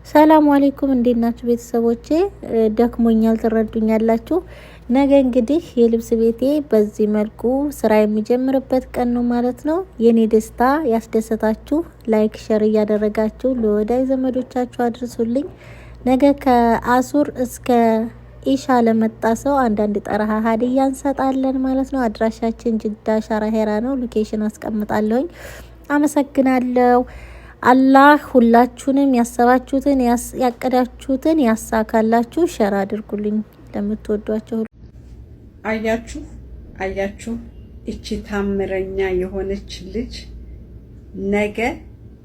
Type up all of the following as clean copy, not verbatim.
ሰላም አለይኩም እንዴት ናችሁ ቤተሰቦቼ? ደክሞኛል ትረዱኛላችሁ። ነገ እንግዲህ የልብስ ቤቴ በዚህ መልኩ ስራ የሚጀምርበት ቀን ነው ማለት ነው። የኔ ደስታ ያስደሰታችሁ ላይክ ሼር እያደረጋችሁ ለወዳጅ ዘመዶቻችሁ አድርሱልኝ። ነገ ከአሱር እስከ ኢሻ ለመጣ ሰው አንዳንድ ጠረሃ ሀዲያ እንሰጣለን ማለት ነው። አድራሻችን ጅዳ ሻራሄራ ነው። ሎኬሽን አስቀምጣለሁኝ። አመሰግናለሁ። አላህ ሁላችሁንም ያሰባችሁትን ያቀዳችሁትን ያሳካላችሁ። ሸር አድርጉልኝ ለምትወዷቸው። አያችሁ እቺ ታምረኛ የሆነች ልጅ ነገ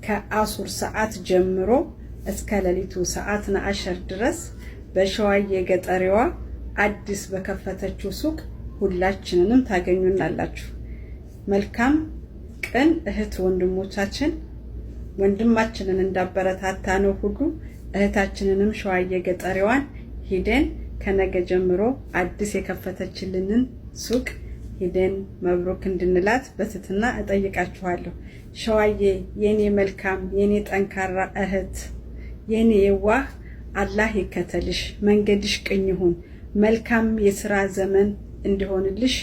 ከአሱር ሰዓት ጀምሮ እስከ ሌሊቱ ሰዓት ነአሸር ድረስ በሸዋዬ ገጠሪዋ አዲስ በከፈተችው ሱቅ ሁላችንንም ታገኙናላችሁ። መልካም ቀን እህት ወንድሞቻችን ወንድማችንን እንዳበረታታ ነው ሁሉ እህታችንንም ሸዋዬ ገጠሪዋን ሂደን ከነገ ጀምሮ አዲስ የከፈተችልንን ሱቅ ሂደን መብሩክ እንድንላት በትትና እጠይቃችኋለሁ። ሸዋዬ የኔ መልካም የኔ ጠንካራ እህት የኔ የዋህ አላህ ይከተልሽ፣ መንገድሽ ቅን ይሁን፣ መልካም የሥራ ዘመን እንዲሆንልሽ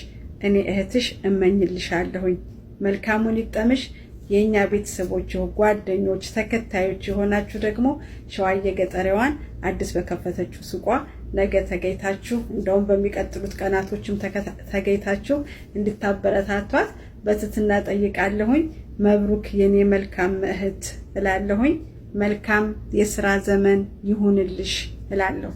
እኔ እህትሽ እመኝልሻለሁኝ። መልካሙን ይጠምሽ። የኛ ቤተሰቦች ጓደኞች ተከታዮች የሆናችሁ ደግሞ ሸዋዬ ገጠሪዋን አዲስ በከፈተችው ሱቋ ነገ ተገይታችሁ እንደውም በሚቀጥሉት ቀናቶችም ተገይታችሁ እንድታበረታቷት በትትና ጠይቃለሁኝ። መብሩክ የኔ መልካም እህት እላለሁኝ። መልካም የሥራ ዘመን ይሁንልሽ እላለሁ።